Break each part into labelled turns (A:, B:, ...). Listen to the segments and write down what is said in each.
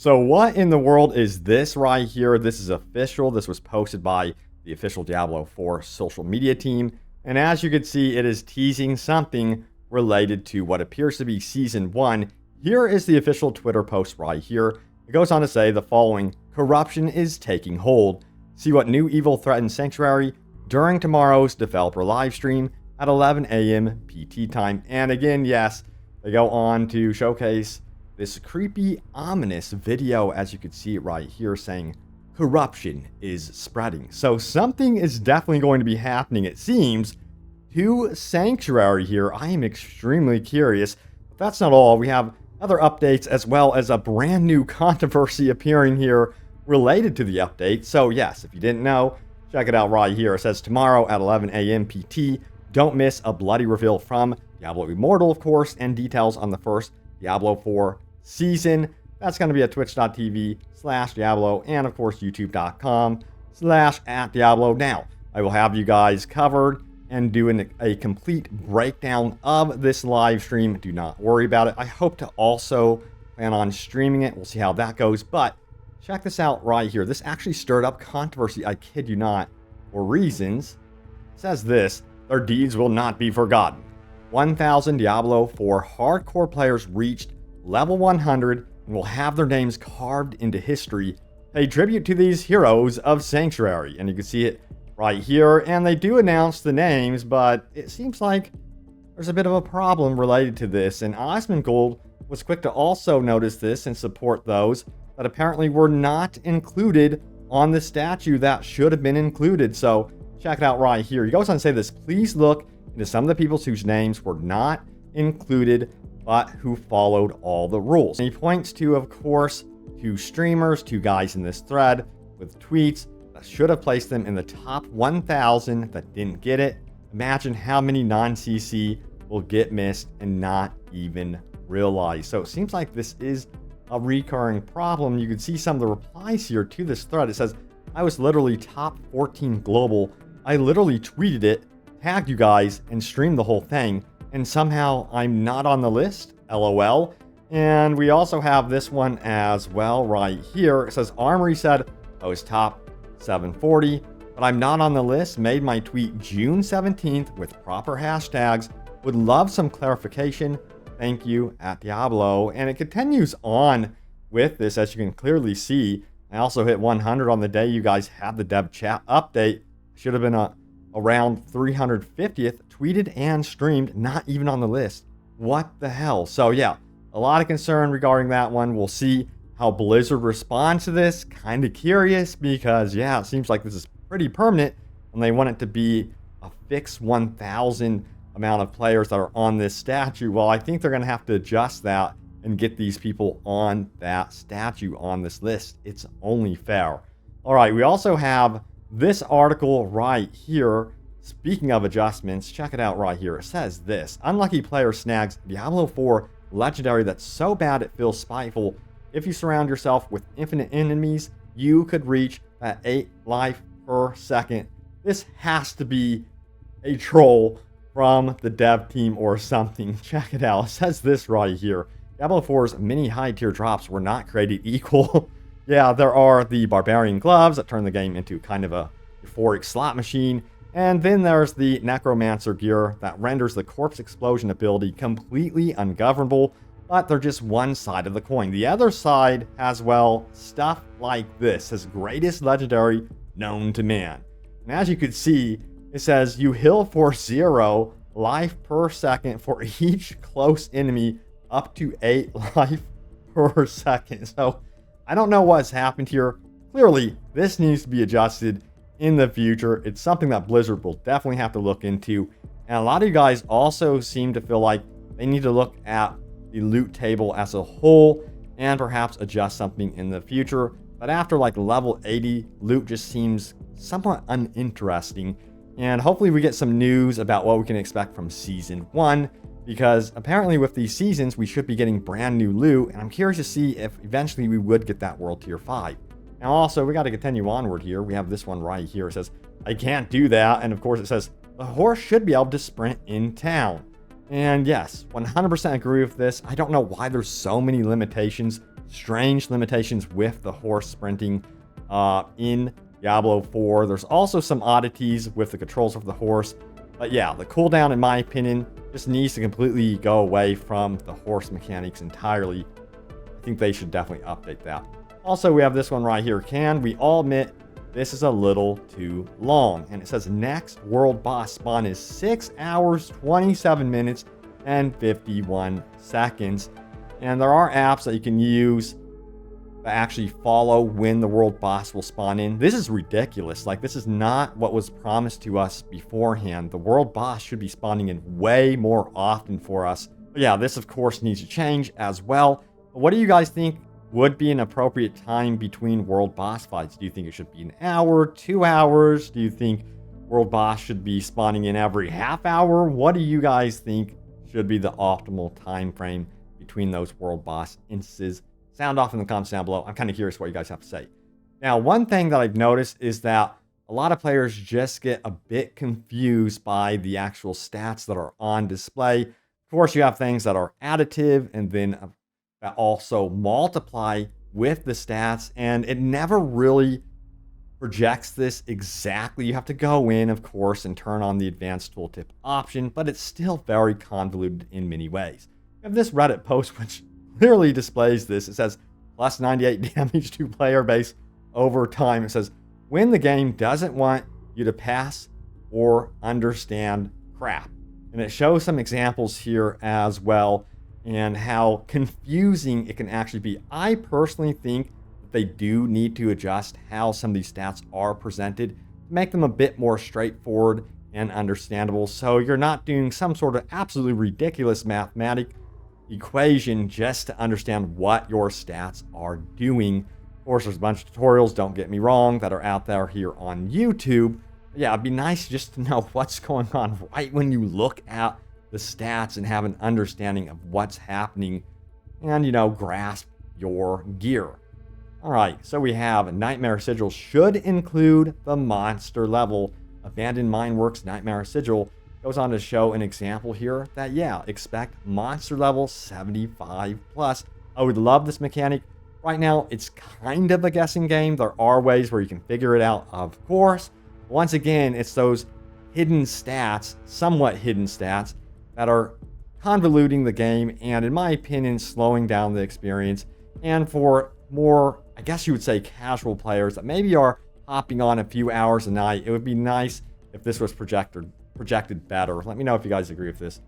A: So what in the world is this right here? This is official. This was posted by the official Diablo 4 social media team. And as you can see, it is teasing something related to what appears to be Season 1. Here is the official Twitter post right here. It goes on to say the following: corruption is taking hold. See what new evil threatens Sanctuary during tomorrow's developer livestream at 11 a.m. PT time. And again, yes, they go on to showcase this creepy, ominous video, as you can see it right here, saying corruption is spreading. So something is definitely going to be happening, it seems, to Sanctuary here. I am extremely curious. But that's not all. We have other updates as well as a brand new controversy appearing here related to the update. So yes, if you didn't know, check it out right here. It says tomorrow at 11 a.m. PT. Don't miss a bloody reveal from Diablo Immortal, of course, and details on the first Diablo 4 season. That's going to be at twitch.tv/Diablo and of course youtube.com/@Diablo. Now, I will have you guys covered and doing a complete breakdown of this live stream. Do not worry about it. I hope to also plan on streaming it. We'll see how that goes. But check this out right here. This actually stirred up controversy, I kid you not, for reasons. It says this: their deeds will not be forgotten. 1,000 Diablo 4 hardcore players reached level 100 and will have their names carved into history. Pay tribute to these heroes of Sanctuary. And you can see it right here. And they do announce the names, but it seems like there's a bit of a problem related to this. And Osmongold was quick to also notice this and support those that apparently were not included on the statue that should have been included. So check it out right here. He goes on to say this: please look into some of the people whose names were not included but who followed all the rules. And he points to, of course, two streamers, two guys in this thread with tweets that should have placed them in the top 1,000 that didn't get it. Imagine how many non-CC will get missed and not even realize. So it seems like this is a recurring problem. You can see some of the replies here to this thread. It says, I was literally top 14 global. I literally tweeted it, tagged you guys, and streamed the whole thing. And somehow I'm not on the list, LOL. And we also have this one as well right here. It says, Armory said I was top 740, but I'm not on the list. Made my tweet June 17th with proper hashtags. Would love some clarification. Thank you, @Diablo. And it continues on with this, as you can clearly see. I also hit 100 on the day you guys had the dev chat update. Should have been around 350th, tweeted and streamed, not even on the list. What the hell? So yeah, a lot of concern regarding that one. We'll see how Blizzard responds to this. Kind of curious because, yeah, it seems like this is pretty permanent and they want it to be a fixed 1,000 amount of players that are on this statue. Well, I think they're going to have to adjust that and get these people on that statue on this list. It's only fair. All right, we also have this article right here. Speaking of adjustments, check it out right here. It says this: unlucky player snags Diablo 4 legendary that's so bad it feels spiteful. If you surround yourself with infinite enemies, you could reach that 8 life per second. This has to be a troll from the dev team or something. Check it out. It says this right here: Diablo 4's many high tier drops were not created equal. Yeah, there are the barbarian gloves that turn the game into kind of a euphoric slot machine. And then there's the necromancer gear that renders the corpse explosion ability completely ungovernable, but they're just one side of the coin. The other side has, well, stuff like this: his greatest legendary known to man. And as you can see, it says you heal for 0 life per second for each close enemy, up to 8 life per second. So I don't know what's happened here. Clearly, this needs to be adjusted in the future. It's something that Blizzard will definitely have to look into. And a lot of you guys also seem to feel like they need to look at the loot table as a whole and perhaps adjust something in the future. But after like level 80, loot just seems somewhat uninteresting. And hopefully we get some news about what we can expect from Season 1, because apparently with these seasons, we should be getting brand new loot. And I'm curious to see if eventually we would get that World Tier 5. Now also, we got to continue onward here. We have this one right here. It says, I can't do that. And of course it says, the horse should be able to sprint in town. And yes, 100% agree with this. I don't know why there's so many limitations strange limitations with the horse sprinting in Diablo 4. There's also some oddities with the controls of the horse. But yeah, the cooldown, in my opinion, just needs to completely go away from the horse mechanics entirely. I think they should definitely update that. Also, we have this one right here. Can we all admit this is a little too long? And it says next world boss spawn is 6 hours, 27 minutes, and 51 seconds. And there are apps that you can use to actually follow when the world boss will spawn in. This is ridiculous. Like, this is not what was promised to us beforehand. The world boss should be spawning in way more often for us. But yeah, this of course needs to change as well. But what do you guys think would be an appropriate time between world boss fights? Do you think it should be an hour, 2 hours? Do you think world boss should be spawning in every half hour? What do you guys think should be the optimal time frame between those world boss instances? Sound off in the comments down below. I'm kind of curious what you guys have to say. Now, one thing that I've noticed is that a lot of players just get a bit confused by the actual stats that are on display. Of course, you have things that are additive and then that also multiply with the stats, and it never really projects this exactly. You have to go in, of course, and turn on the advanced tooltip option, but it's still very convoluted in many ways. We have this Reddit post which clearly displays this. It says plus 98 damage to player base over time. It says when the game doesn't want you to pass or understand crap. And it shows some examples here as well, and how confusing it can actually be. I personally think that they do need to adjust how some of these stats are presented to make them a bit more straightforward and understandable, so you're not doing some sort of absolutely ridiculous mathematic equation just to understand what your stats are doing. Of course, there's a bunch of tutorials, don't get me wrong, that are out there here on YouTube. But yeah, it'd be nice just to know what's going on right when you look at the stats and have an understanding of what's happening and, you know, grasp your gear. All right, so we have Nightmare Sigil should include the monster level. Abandoned Mineworks Nightmare Sigil goes on to show an example here that, yeah, expect monster level 75 plus. I would love this mechanic. Right now, it's kind of a guessing game. There are ways where you can figure it out, of course. Once again, it's those hidden stats, somewhat hidden stats, that are convoluting the game and, in my opinion, slowing down the experience. And for more, I guess you would say, casual players that maybe are hopping on a few hours a night, it would be nice if this was projected better. Let me know if you guys agree with this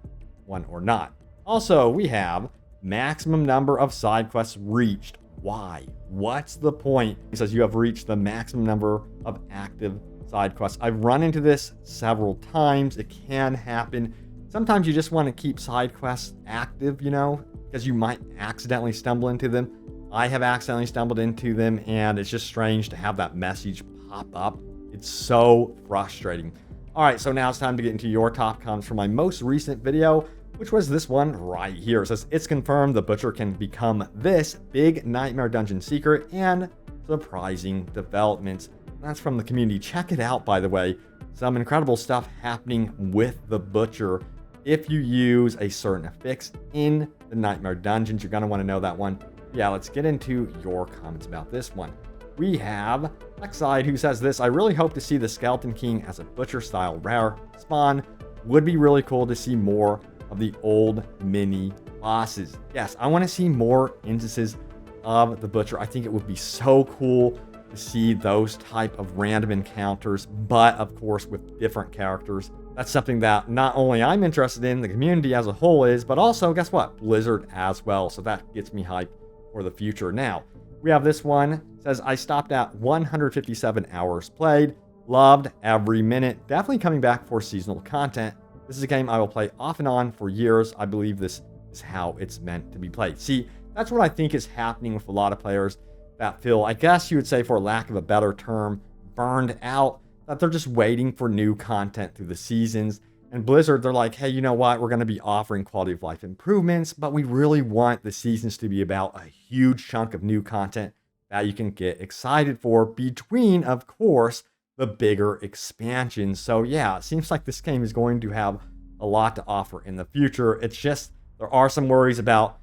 A: one or not. Also, we have maximum number of side quests reached. Why? What's the point? It says you have reached the maximum number of active side quests. I've run into this several times. It can happen. Sometimes you just want to keep side quests active, you know, because you might accidentally stumble into them. I have accidentally stumbled into them, and it's just strange to have that message pop up. It's so frustrating. All right, so now it's time to get into your top comments from my most recent video, which was this one right here. It says, it's confirmed the Butcher can become this big Nightmare Dungeon secret and surprising developments. That's from the community. Check it out, by the way. Some incredible stuff happening with the Butcher. If you use a certain affix in the Nightmare Dungeons, you're going to want to know that one. Yeah, let's get into your comments about this one. We have Lexide, who says this: I really hope to see the Skeleton King as a Butcher-style rare spawn. Would be really cool to see more of the old mini bosses. Yes, I want to see more instances of the Butcher. I think it would be so cool to see those type of random encounters, but of course with different characters. That's something that not only I'm interested in, the community as a whole is, but also, guess what? Blizzard as well. So that gets me hyped for the future. Now, we have this one. It says, I stopped at 157 hours played. Loved every minute. Definitely coming back for seasonal content. This is a game I will play off and on for years. I believe this is how it's meant to be played. See, that's what I think is happening with a lot of players that feel, I guess you would say, for lack of a better term, burned out, that they're just waiting for new content through the seasons. And Blizzard, they're like, hey, you know what? We're going to be offering quality of life improvements, but we really want the seasons to be about a huge chunk of new content that you can get excited for between, of course, the bigger expansions. So yeah, it seems like this game is going to have a lot to offer in the future. It's just, there are some worries about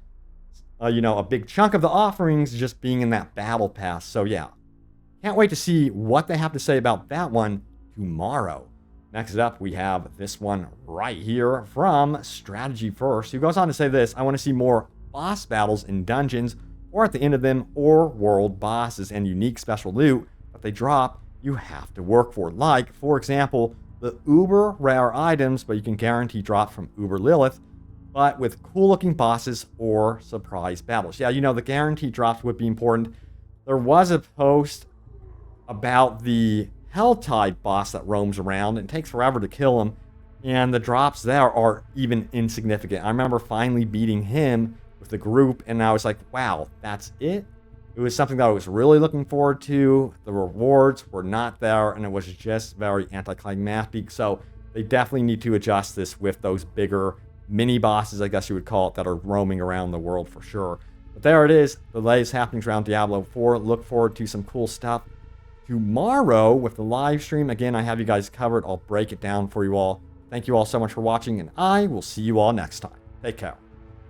A: you know, a big chunk of the offerings just being in that battle pass. So yeah, can't wait to see what they have to say about that one tomorrow. Next up, we have this one right here from Strategy First, who goes on to say this: I want to see more boss battles in dungeons or at the end of them, or world bosses and unique special loot that they drop you have to work for. Like, for example, the uber rare items, but you can guarantee drop from Uber Lilith, but with cool looking bosses or surprise battles. Yeah, you know, the guaranteed drops would be important. There was a post about the Helltide boss that roams around and takes forever to kill him, and the drops there are even insignificant. I remember finally beating him with the group, and I was like, wow, that's it? It was something that I was really looking forward to. The rewards were not there, and it was just very anticlimactic. So they definitely need to adjust this with those bigger mini bosses, I guess you would call it, that are roaming around the world for sure. But there it is, the latest happenings around Diablo 4. Look forward to some cool stuff tomorrow with the live stream. Again, I have you guys covered. I'll break it down for you all. Thank you all so much for watching, and I will see you all next time. Take care.